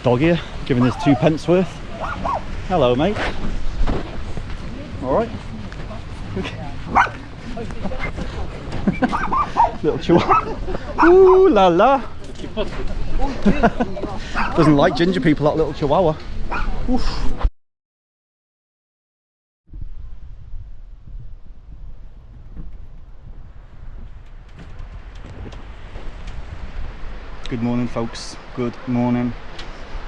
Dog here, giving us 2p worth. Hello, mate. All right. Okay. Little chihuahua. Ooh la la. Doesn't like ginger people, that little chihuahua. Oof. Good morning, folks. Good morning.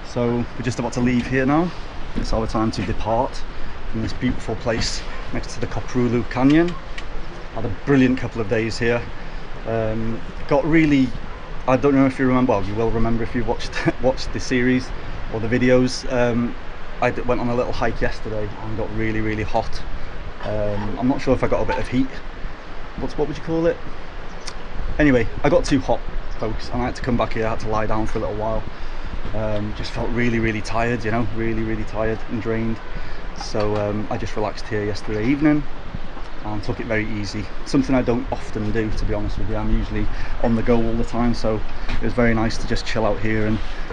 So we're just about to leave here now. It's our time to depart from this beautiful place next to the Koprulu Canyon. Had a brilliant couple of days here. Got really, I don't know if you remember, well, you will remember if you watched the series or the videos. I went on a little hike yesterday and got really hot. I'm not sure if I got a bit of heat. What would you call it? Anyway, I got too hot, folks, and I had to come back here. I had to lie down for a little while. Just felt really tired, you know, really tired and drained. So I just relaxed here yesterday evening and took it very easy. Something I don't often do, to be honest with you. I'm usually on the go all the time, so it was very nice to just chill out here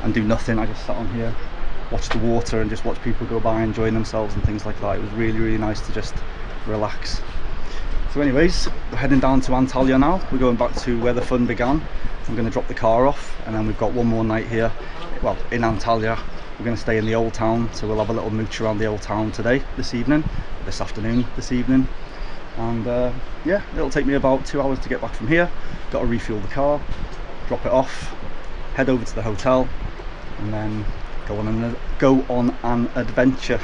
and do nothing. I just sat on here, watched the water and just watch people go by enjoying themselves and things like that. It was really nice to just relax. So anyways, we're heading down to Antalya now. We're going back to where the fun began. I'm going to drop the car off, and then we've got one more night here, well, in Antalya. We're going to stay in the old town, so we'll have a little mooch around the old town this afternoon, this evening. And yeah, it'll take me about 2 hours to get back from here. Got to refuel the car, drop it off, head over to the hotel, and then go on an adventure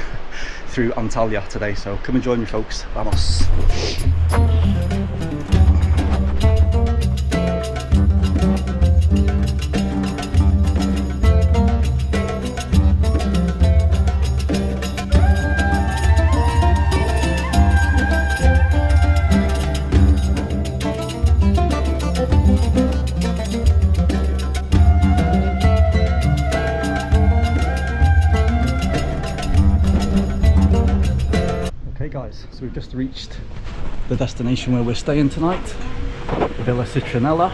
through Antalya today. So come and join me, folks. Vamos. Guys, so we've just reached the destination where we're staying tonight, Villa Citronella.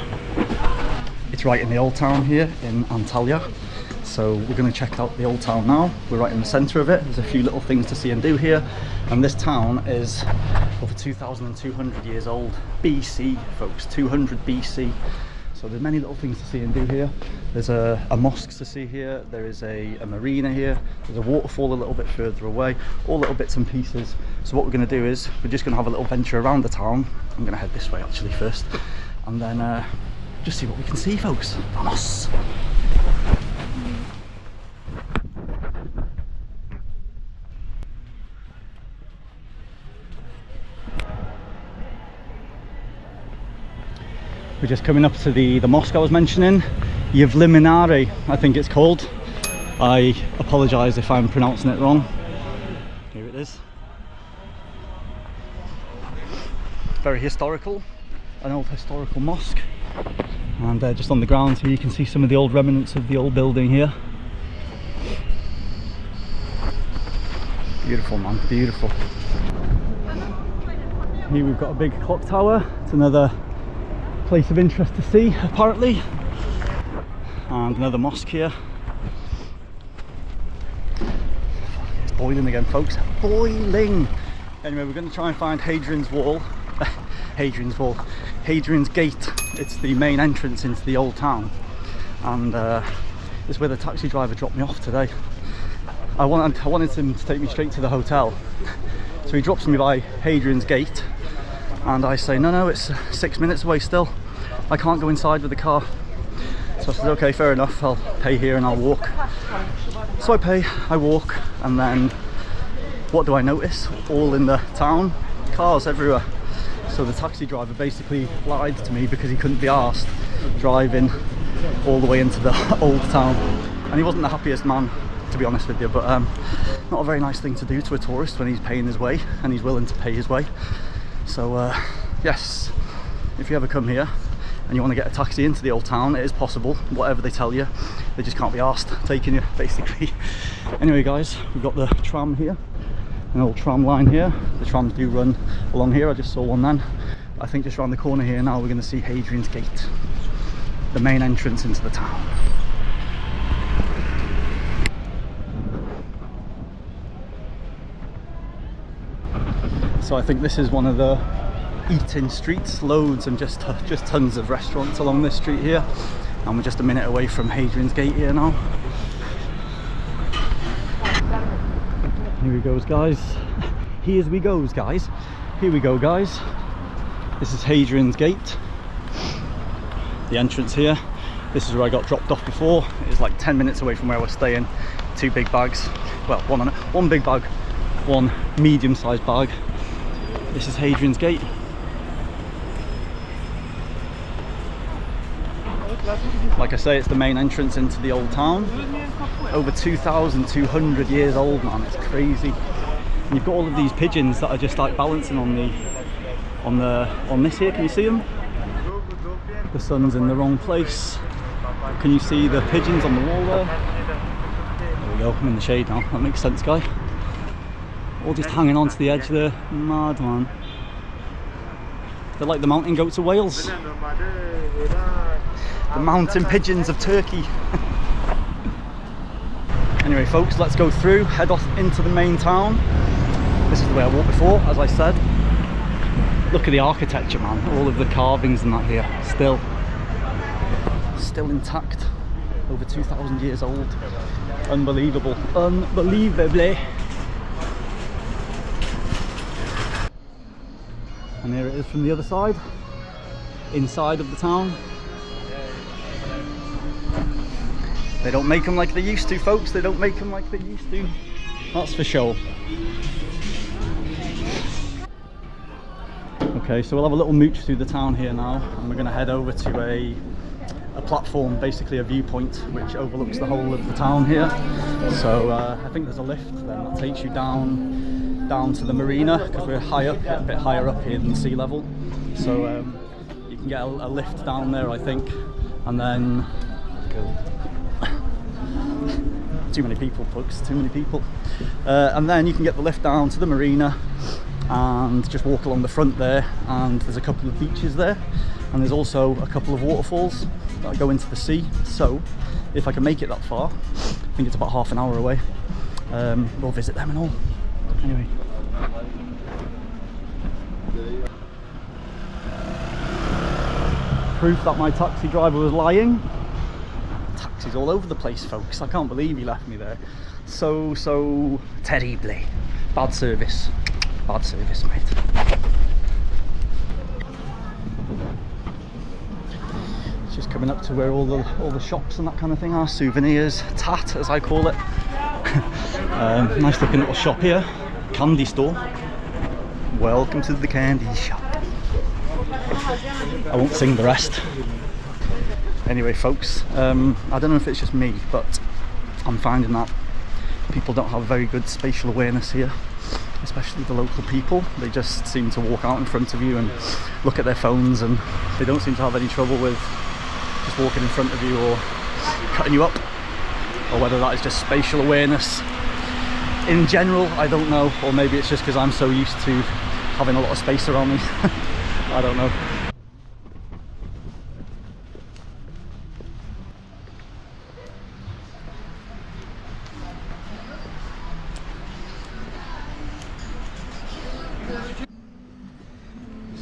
It's right in the old town here in Antalya, so we're going to check out the old town now. We're right in the centre of it. There's a few little things to see and do here, and this town is over 2,200 years old, BC, folks. 200 BC. So there's many little things to see and do here. There's a mosque to see here, there is a marina here, there's a waterfall a little bit further away, all little bits and pieces. So what we're going to do is, we're just going to have a little venture around the town. I'm going to head this way actually first, and then just see what we can see, folks. Vamos! We're just coming up to the mosque I was mentioning, Yevliminare, I think it's called. I apologise if I'm pronouncing it wrong. Here it is. Very historical, an old historical mosque. And just on the ground here you can see some of the old remnants of the old building here. Beautiful, man, beautiful. Here we've got a big clock tower. It's another place of interest to see, apparently. And another mosque here. It's boiling again, folks, boiling. Anyway, we're going to try and find Hadrian's Wall. Hadrian's Gate. It's the main entrance into the old town, and this is where the taxi driver dropped me off today. I wanted him to take me straight to the hotel, so he drops me by Hadrian's Gate, and I say no, it's 6 minutes away still. I can't go inside with the car. So I said, okay, fair enough, I'll pay here and I'll walk. So I pay, I walk, and then what do I notice? All in the town, cars everywhere. So the taxi driver basically lied to me because he couldn't be arsed driving all the way into the old town. And he wasn't the happiest man, to be honest with you, but not a very nice thing to do to a tourist when he's paying his way and he's willing to pay his way. So yes, if you ever come here and you want to get a taxi into the old town, it is possible. Whatever they tell you, they just can't be arsed taking you, basically. Anyway guys, we've got the tram here, an old tram line here. The trams do run along here, I just saw one then. I think just around the corner here now we're going to see Hadrian's Gate, the main entrance into the town. So I think this is one of the eating streets, loads and just tons of restaurants along this street here, and we're just a minute away from Hadrian's Gate here now. Here we goes, guys. Here we goes, guys. Here we go, guys. This is Hadrian's Gate. The entrance here. This is where I got dropped off before. It's like 10 minutes away from where we're staying. 2 big bags. Well, one big bag, one medium-sized bag. This is Hadrian's Gate. Like I say, it's the main entrance into the old town. Over 2,200 years old, man. It's crazy. And you've got all of these pigeons that are just like balancing on this here. Can you see them? The sun's in the wrong place. Can you see the pigeons on the wall there? There we go. I'm in the shade now. That makes sense, guy. All just hanging on to the edge there. Mad, man. They're like the mountain goats of Wales. The mountain pigeons of Turkey. Anyway, folks, let's go through, head off into the main town. This is the way I walked before, as I said. Look at the architecture, man. All of the carvings and that here, still intact. Over 2,000 years old. Unbelievable. Unbelievably. And here it is from the other side, inside of the town. They don't make them like they used to, folks. They don't make them like they used to. That's for sure. Okay, so we'll have a little mooch through the town here now, and we're going to head over to a platform, basically a viewpoint, which overlooks the whole of the town here. So I think there's a lift then that takes you down to the marina, because we're a bit higher up here than sea level. So you can get a lift down there, I think, and then too many people, folks, too many people. And then you can get the lift down to the marina and just walk along the front there, and there's a couple of beaches there, and there's also a couple of waterfalls that go into the sea. So if I can make it that far, I think it's about half an hour away, we'll visit them and all. Anyway, proof that my taxi driver was lying. Taxis all over the place, folks. I can't believe he left me there. So terribly. Bad service, mate. It's just coming up to where all the shops and that kind of thing are. Souvenirs, tat as I call it. Nice looking little shop here. Candy store. Welcome to the candy shop. I won't sing the rest. Anyway, folks, I don't know if it's just me, but I'm finding that people don't have very good spatial awareness here, especially the local people. They just seem to walk out in front of you and look at their phones, and they don't seem to have any trouble with just walking in front of you or cutting you up, or whether that is just spatial awareness in general, I don't know, or maybe it's just because I'm so used to having a lot of space around me. I don't know.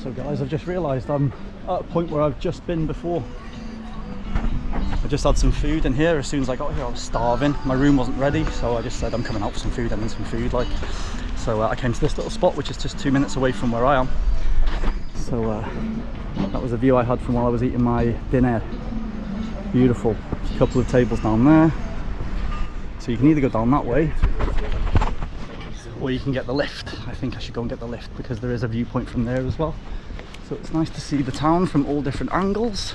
So guys, I've just realised I'm at a point where I've just been before. I just had some food in here. As soon as I got here, I was starving. My room wasn't ready, so I just said I'm coming out for some food. I need some food, like. So I came to this little spot, which is just 2 minutes away from where I am. So that was a view I had from while I was eating my dinner. Beautiful. A couple of tables down there. So you can either go down that way, or you can get the lift. I think I should go and get the lift because there is a viewpoint from there as well. So it's nice to see the town from all different angles.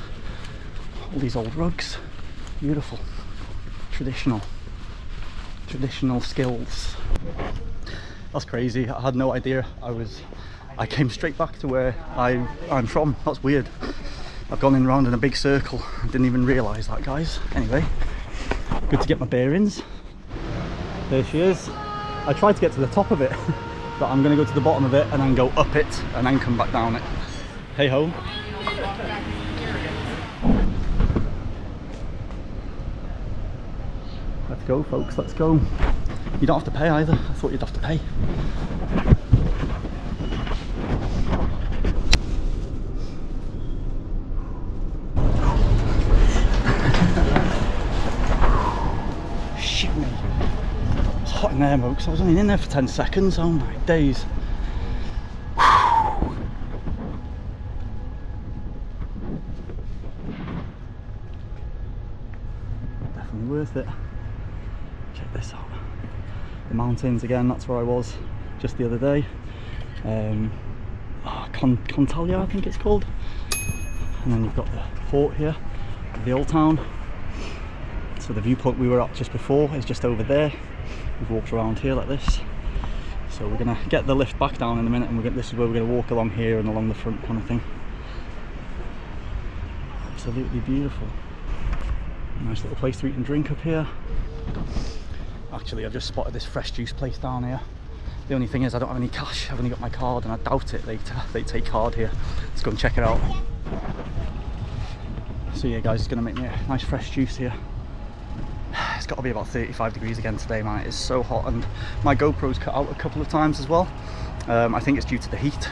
All these old rugs, beautiful, traditional skills. That's crazy. I had no idea. I came straight back to where I'm from. That's weird. I've gone in round in a big circle. I didn't even realise that, guys. Anyway, good to get my bearings. There she is. I tried to get to the top of it, but I'm going to go to the bottom of it and then go up it and then come back down it. Hey ho. Let's go, folks, let's go. You don't have to pay either. I thought you'd have to pay. shit me. It's hot in there, folks. I was only in there for 10 seconds. Oh my days. Definitely worth it. Check this out. The mountains again, that's where I was just the other day. Antalya, I think it's called. And then you've got the fort here, the old town. So the viewpoint we were at just before is just over there. We've walked around here like this. So we're gonna get the lift back down in a minute, and this is where we're gonna walk along here and along the front kind of thing. Absolutely beautiful. Nice little place to eat and drink up here. Actually, I've just spotted this fresh juice place down here. The only thing is I don't have any cash. I've only got my card, and I doubt it they take card here. Let's go and check it out. So yeah guys, it's gonna make me a nice fresh juice here. It's got to be about 35 degrees again today, man. It is so hot, and my GoPro's cut out a couple of times as well. I think it's due to the heat.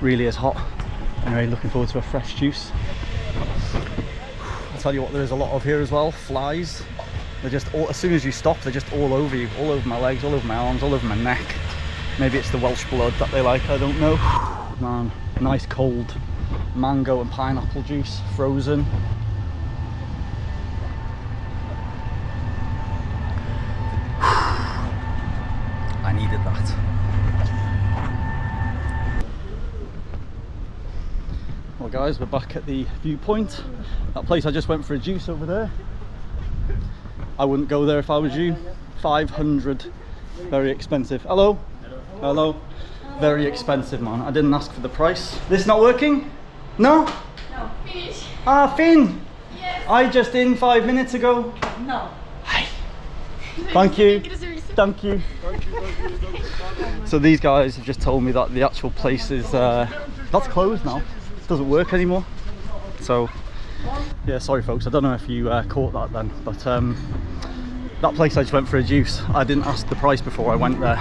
Really is hot. Anyway, looking forward to a fresh juice. I'll tell you what, there is a lot of here as well. Flies. They're just all, as soon as you stop, they're just all over you, all over my legs, all over my arms, all over my neck. Maybe it's the Welsh blood that they like, I don't know. Man, nice cold mango and pineapple juice, frozen. I needed that. Well guys, we're back at the viewpoint. That place I just went for a juice over there. I wouldn't go there if I was you. 500, very expensive. Hello? Hello? Very expensive, man. I didn't ask for the price. This not working? No? No, finish. Ah, Finn! Yes. I just in 5 minutes ago. No. Hi. Thank you. Thank you. So these guys have just told me that the actual place is that's closed now. It doesn't work anymore. So yeah, sorry folks, I don't know if you caught that then, but that place I just went for a juice. I didn't ask the price before I went there.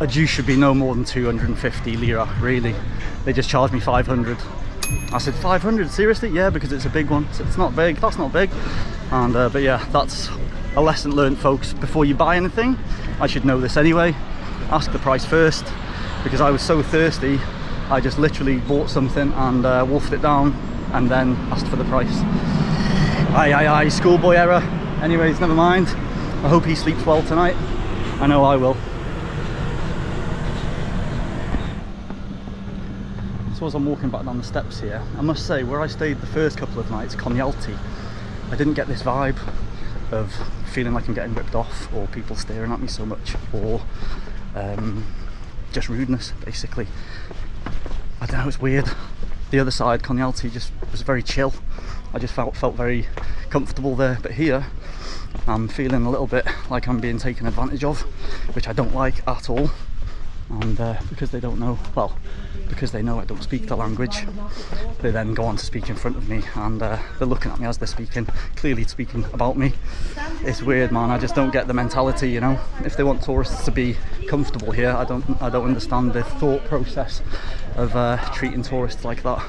A juice should be no more than 250 lira, really. They just charged me 500. I said 500, seriously? Yeah, because it's a big one. So it's not big, that's not big. And but yeah, that's a lesson learned, folks. Before you buy anything, I should know this anyway. Ask the price first, because I was so thirsty, I just literally bought something and wolfed it down and then asked for the price. Aye, schoolboy error. Anyways, never mind. I hope he sleeps well tonight. I know I will. So as I'm walking back down the steps here, I must say, where I stayed the first couple of nights, Konyaalti, I didn't get this vibe of feeling like I'm getting ripped off, or people staring at me so much, or just rudeness, basically. I don't know, it's weird. The other side, Konyaalti, just was very chill. I just felt very comfortable there, but here I'm feeling a little bit like I'm being taken advantage of, which I don't like at all. And because they don't know, well, because they know I don't speak the language, they then go on to speak in front of me, and they're looking at me as they're speaking, clearly speaking about me. It's weird, man. I just don't get the mentality, you know. If they want tourists to be comfortable here, I don't understand the thought process of treating tourists like that.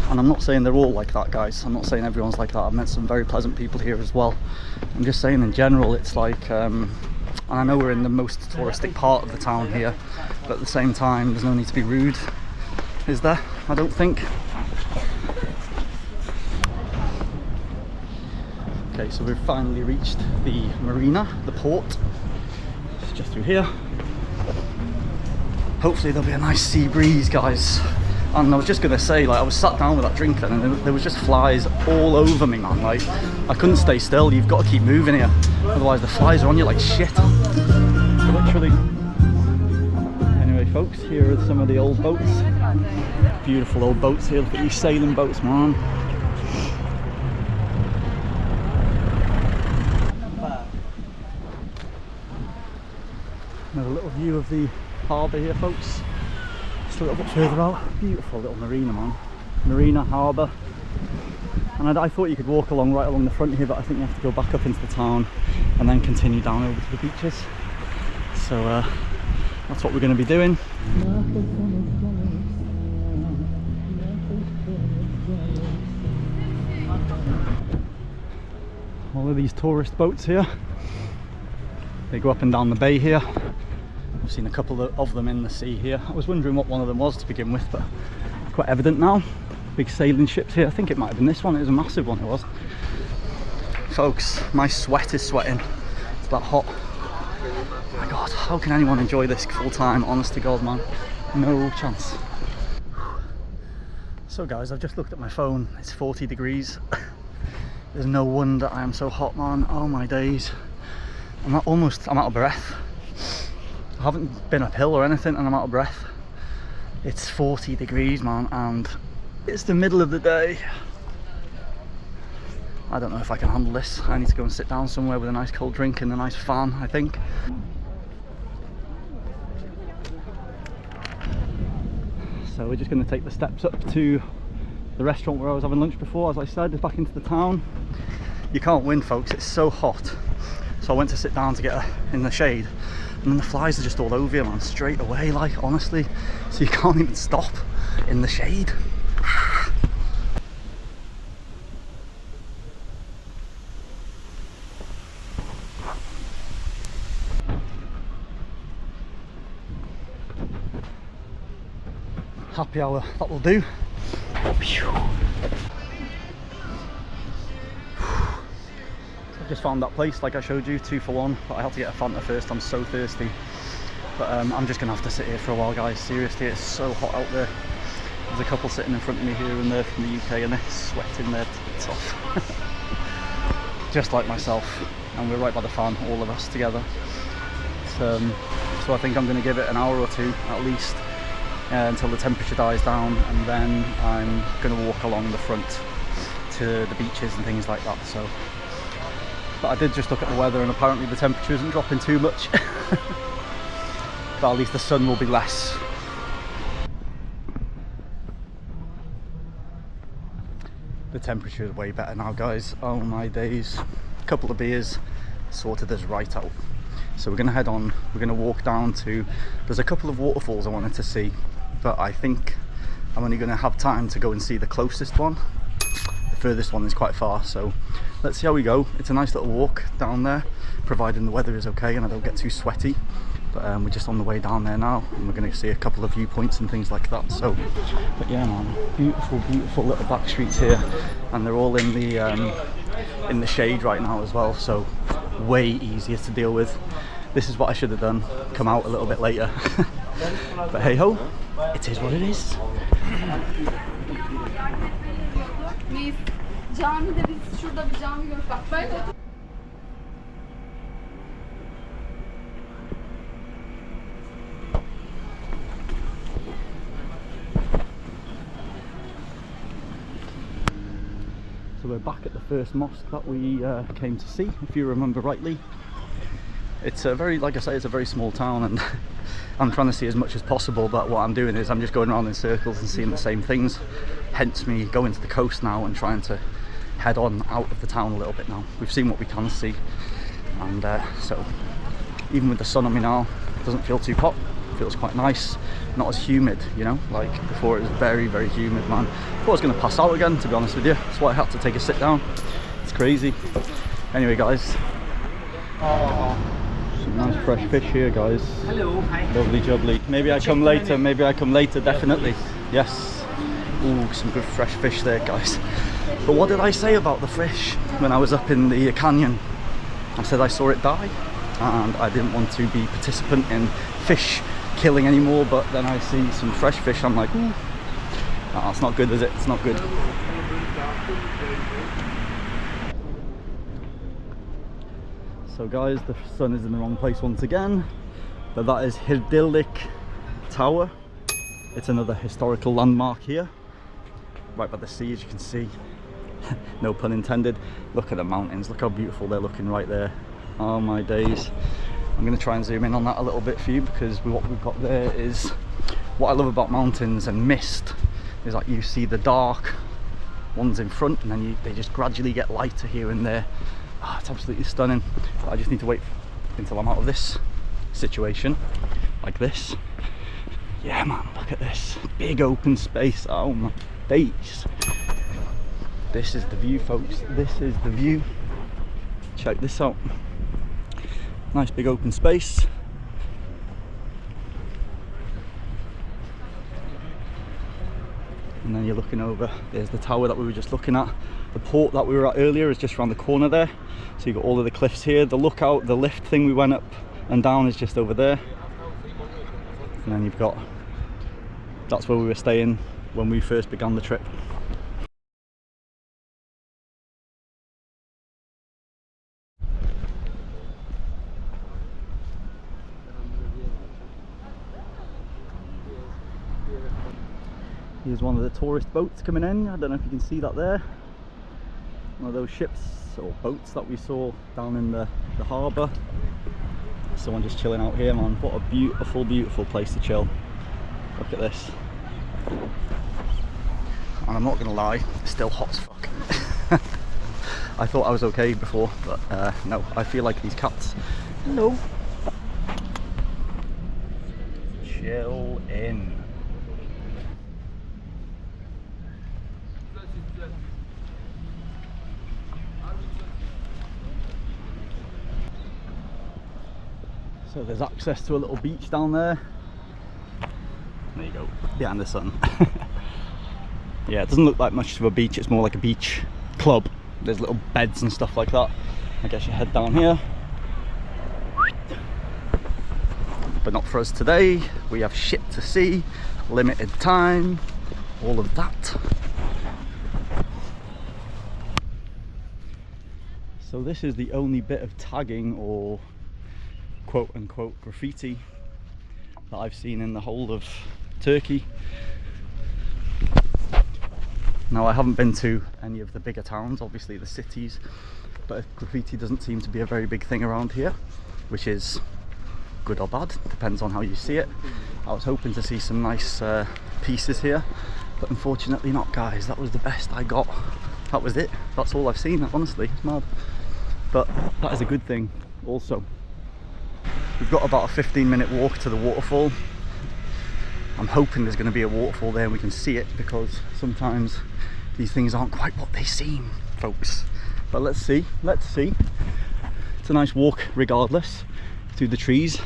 And I'm not saying they're all like that, guys. I'm not saying everyone's like that. I've met some very pleasant people here as well. I'm just saying in general, it's like and I know we're in the most touristic part of the town here, but at the same time, there's no need to be rude, is there? I don't think. Okay, so we've finally reached the marina, the port. It's just through here. Hopefully there'll be a nice sea breeze, guys. And I was just gonna say, like, I was sat down with that drink then, and there was just flies all over me, man. Like, I couldn't stay still. You've got to keep moving here, otherwise the flies are on you like shit. Literally. Anyway, folks, here are some of the old boats. Beautiful old boats here. Look at these sailing boats, man. Another little view of the harbour here, folks. Just a little bit further out. Beautiful little marina, man. Marina, harbour. And I thought you could walk along right along the front here, but I think you have to go back up into the town and then continue down over to the beaches. So that's what we're going to be doing. All of these tourist boats here. They go up and down the bay here. I've seen a couple of them in the sea here. I was wondering what one of them was to begin with, but quite evident now. Big sailing ships here. I think it might have been this one. It was a massive one, it was. Folks, my sweat is sweating. It's that hot. Oh my God, how can anyone enjoy this full time? Honest to God, man. No chance. So guys, I've just looked at my phone. It's 40 degrees. There's no wonder I am so hot, man. Oh my days. I'm out of breath. I haven't been uphill or anything and I'm out of breath. It's 40 degrees, man, and it's the middle of the day. I don't know if I can handle this. I need to go and sit down somewhere with a nice cold drink and a nice fan, I think. So we're just going to take the steps up to the restaurant where I was having lunch before, as I said, back into the town. You can't win, folks, it's so hot. So I went to sit down to get in the shade, and then the flies are just all over you, man, straight away, like, honestly. So you can't even stop in the shade. Happy hour, that will do. I've just found that place, like I showed you, 2 for 1, but I had to get a Fanta first. I'm so thirsty, but I'm just gonna have to sit here for a while, guys. Seriously, it's so hot out there. There's a couple sitting in front of me here and there from the UK, and they're sweating their tits off. Just like myself, and we're right by the fan, all of us together. So I think I'm gonna give it an hour or 2 at least, until the temperature dies down, and then I'm gonna walk along the front to the beaches and things like that. So, but I did just look at the weather, and apparently the temperature isn't dropping too much. But at least the sun will be less. The temperature is way better now, guys. Oh my days. A couple of beers sorted us right out. So we're gonna head on, we're gonna walk down to, there's a couple of waterfalls I wanted to see, but I think I'm only gonna have time to go and see the closest one. The furthest one is quite far, so let's see how we go. It's a nice little walk down there, providing the weather is okay and I don't get too sweaty. But we're just on the way down there now, and we're gonna see a couple of viewpoints and things like that. So, but yeah, man, beautiful, beautiful little back streets here, and they're all in the shade right now as well, so way easier to deal with. This is what I should have done, come out a little bit later. But hey ho, it is what it is. So we're back at the first mosque that we came to see, if you remember rightly. It's a very, like I say, it's a very small town, and I'm trying to see as much as possible, but what I'm doing is I'm just going around in circles and seeing the same things. Hence me going to the coast now and trying to head on out of the town a little bit now. We've seen what we can see, and so even with the sun on me now, it doesn't feel too hot. It feels quite nice, not as humid, you know, like before it was very, very humid, man. I thought I was going to pass out again, to be honest with you. That's why I had to take a sit down. It's crazy. Anyway, guys. Some nice fresh fish here, guys. Hello, hi. Lovely jubbly. Maybe I come later, definitely. Yes. Ooh, some good fresh fish there, guys. But what did I say about the fish when I was up in the canyon? I said I saw it die, and I didn't want to be participant in fish killing anymore, but then I see some fresh fish, I'm like, ooh, oh, it's not good, is it? It's not good. So guys, the sun is in the wrong place once again, but that is Hirdilik Tower. It's another historical landmark here, right by the sea, as you can see. No pun intended. Look at the mountains, look how beautiful they're looking right there. Oh my days. I'm going to try and zoom in on that a little bit for you, because what we've got there is, what I love about mountains and mist is that you see the dark ones in front, and then they just gradually get lighter here and there. Oh, it's absolutely stunning. But I just need to wait until I'm out of this situation, like this. Yeah man, look at this big open space. Oh my days. This is the view, folks. This is the view. Check this out. Nice big open space. And then you're looking over, there's the tower that we were just looking at. The port that we were at earlier is just around the corner there. So you've got all of the cliffs here. The lookout, the lift thing we went up and down is just over there. And then you've got, that's where we were staying when we first began the trip. Here's one of the tourist boats coming in. I don't know if you can see that there. One of those ships or boats that we saw down in the harbour. Someone just chilling out here, man. What a beautiful, beautiful place to chill. Look at this. And I'm not gonna lie, it's still hot as fuck. I thought I was okay before, but no, I feel like these cats. Hello. Chill in. So there's access to a little beach down there. There you go, behind the sun. Yeah, it doesn't look like much of a beach, it's more like a beach club. There's little beds and stuff like that. I guess you head down here. But not for us today. We have shit to see, limited time, all of that. So this is the only bit of tagging or quote unquote graffiti that I've seen in the whole of Turkey. Now, I haven't been to any of the bigger towns, obviously the cities, but graffiti doesn't seem to be a very big thing around here, which is good or bad, depends on how you see it. I was hoping to see some nice pieces here, but unfortunately not, guys. That was the best I got. That was it. That's all I've seen, honestly. It's mad. But that is a good thing also. We've got about a 15-minute walk to the waterfall. I'm hoping there's going to be a waterfall there and we can see it, because sometimes these things aren't quite what they seem, folks. But let's see, let's see. It's a nice walk regardless, through the trees.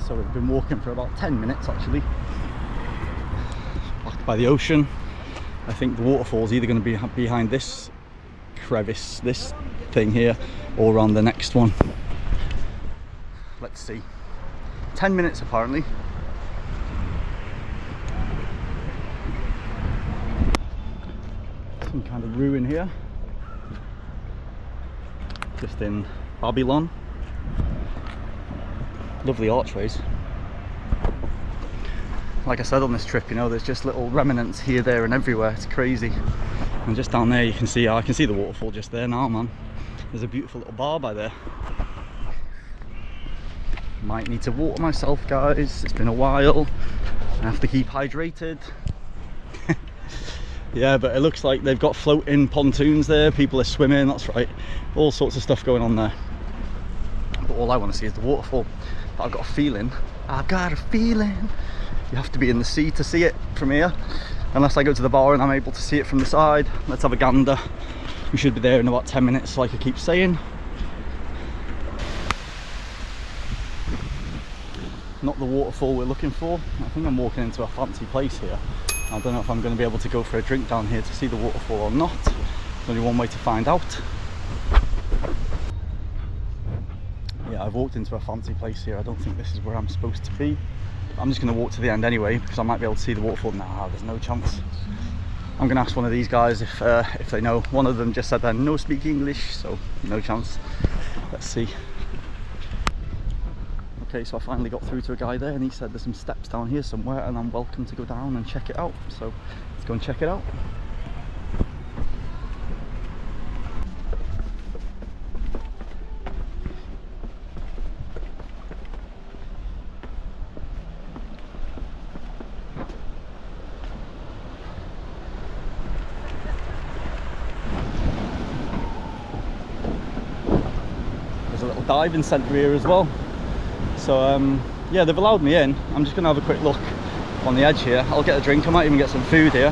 So we've been walking for about 10 minutes actually. Back by the ocean. I think the waterfall's either going to be behind this crevice, this thing here, or around the next one. Let's see. 10 minutes apparently. Some kind of ruin here. Just in Babylon. Lovely archways. Like I said on this trip, you know, there's just little remnants here, there and everywhere. It's crazy. And just down there you can see, I can see the waterfall just there now, man. There's a beautiful little bar by there. Might need to water myself, guys. It's been a while. I have to keep hydrated. Yeah, but it looks like they've got floating pontoons there. People are swimming, that's right. All sorts of stuff going on there. But all I want to see is the waterfall. But I've got a feeling, you have to be in the sea to see it from here. Unless I go to the bar and I'm able to see it from the side. Let's have a gander. We should be there in about 10 minutes, like I keep saying. Not the waterfall we're looking for. I think I'm walking into a fancy place here. I don't know if I'm going to be able to go for a drink down here to see the waterfall or not. There's only one way to find out. Yeah, I've walked into a fancy place here. I don't think this is where I'm supposed to be. I'm just going to walk to the end anyway, because I might be able to see the waterfall. Nah, there's no chance. I'm going to ask one of these guys if they know. One of them just said they no speak English, so no chance. Let's see. Okay, so I finally got through to a guy there and he said there's some steps down here somewhere and I'm welcome to go down and check it out. So let's go and check it out. There's a little diving centre here as well. So yeah, they've allowed me in. I'm just gonna have a quick look on the edge here. I'll get a drink, I might even get some food here.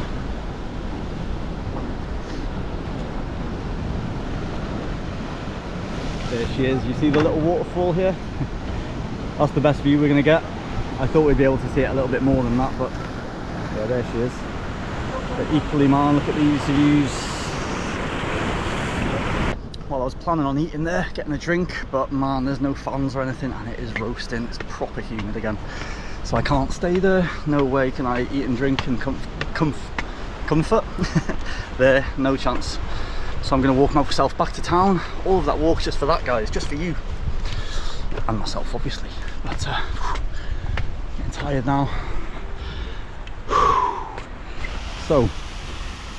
There she is. You see the little waterfall here? That's the best view we're going to get. I thought we'd be able to see it a little bit more than that, but yeah, there she is. But equally, man, look at these views. Well, I was planning on eating there, getting a drink, but man, there's no fans or anything, and it is roasting. It's proper humid again, so I can't stay there. No way can I eat and drink in comfort. There, no chance. So I'm going to walk myself back to town. All of that walk just for that, guys, just for you and myself, obviously. But getting tired now. So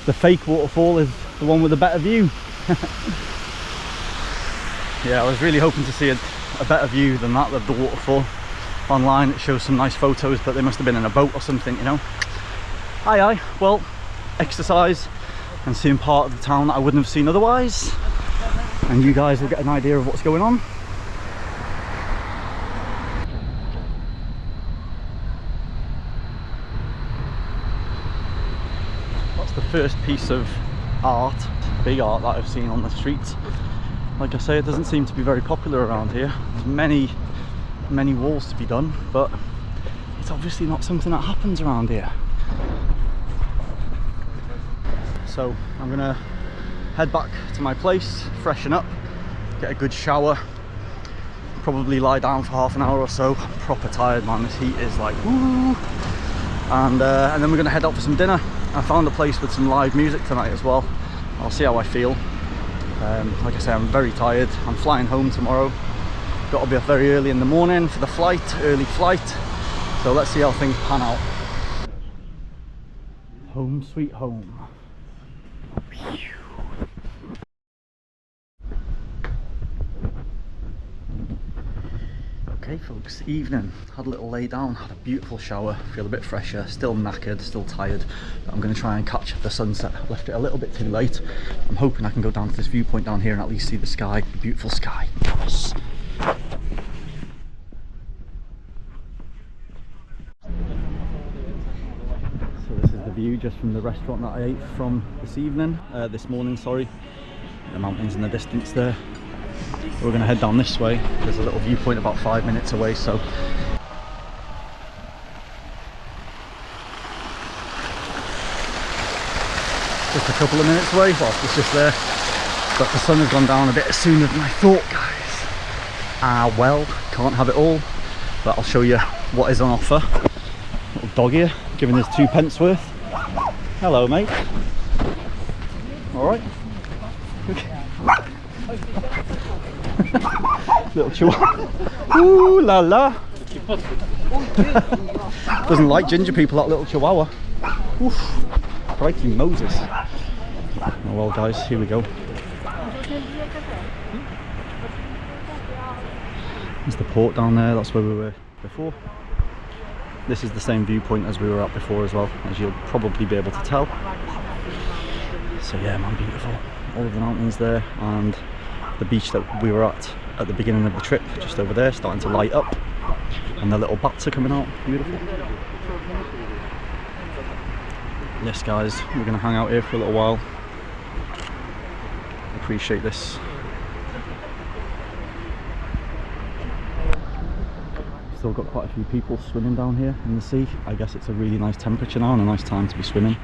the fake waterfall is the one with a better view. Yeah, I was really hoping to see a better view than that of the waterfall. Online it shows some nice photos, but they must have been in a boat or something, you know. Aye, well, exercise and seeing part of the town that I wouldn't have seen otherwise, and you guys will get an idea of what's going on. That's the first piece of art, big art, that I've seen on the streets. Like I say, it doesn't seem to be very popular around here. There's many walls to be done, but it's obviously not something that happens around here. So I'm gonna head back to my place, freshen up, get a good shower, probably lie down for half an hour or so. I'm proper tired, man. This heat is like woo. And then we're gonna head out for some dinner. I found a place with some live music tonight as well. I'll see how I feel. Like I say, I'm very tired. I'm flying home tomorrow. Got to be up very early in the morning for the flight, early flight. So let's see how things pan out. Home sweet home. Okay folks, evening. Had a little lay down, had a beautiful shower, feel a bit fresher, still knackered, still tired. But I'm going to try and catch the sunset. I left it a little bit too late. I'm hoping I can go down to this viewpoint down here and at least see the sky, the beautiful sky. Yes. So this is the view just from the restaurant that I ate from this morning, sorry. The mountains in the distance there. We're going to head down this way. There's a little viewpoint about 5 minutes away, so just a couple of minutes away. Well, it's just there, but the sun has gone down a bit sooner than I thought, guys. Well, can't have it all, but I'll show you what is on offer. Little dog here, giving us 2 pence worth. Hello, mate. All right. Little chihuahua. Ooh la la. Doesn't like ginger people, that little chihuahua. Oof. Crikey Moses. Oh well guys, here we go. There's the port down there, that's where we were before. This is the same viewpoint as we were at before as well, as you'll probably be able to tell. So yeah man, beautiful. All of the mountains there, and the beach that we were at the beginning of the trip, just over there, starting to light up, and the little bats are coming out. Beautiful. Yes guys, we're going to hang out here for a little while. Appreciate this. Still got quite a few people swimming down here in the sea. I guess it's a really nice temperature now and a nice time to be swimming,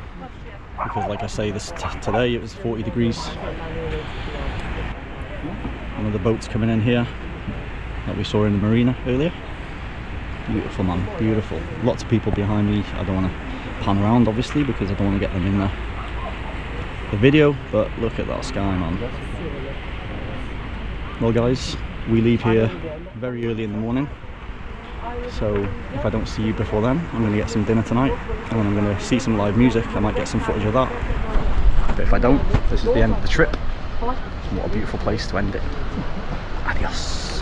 because like I say, today it was 40 degrees. One of the boats coming in here that we saw in the marina earlier. Beautiful man, beautiful. Lots of people behind me. I don't want to pan around obviously because I don't want to get them in the video, but look at that sky, man. Well guys, we leave here very early in the morning, so if I don't see you before then, I'm going to get some dinner tonight, and then I'm going to see some live music. I might get some footage of that, but if I don't, this is the end of the trip. What a beautiful place to end it. Adios.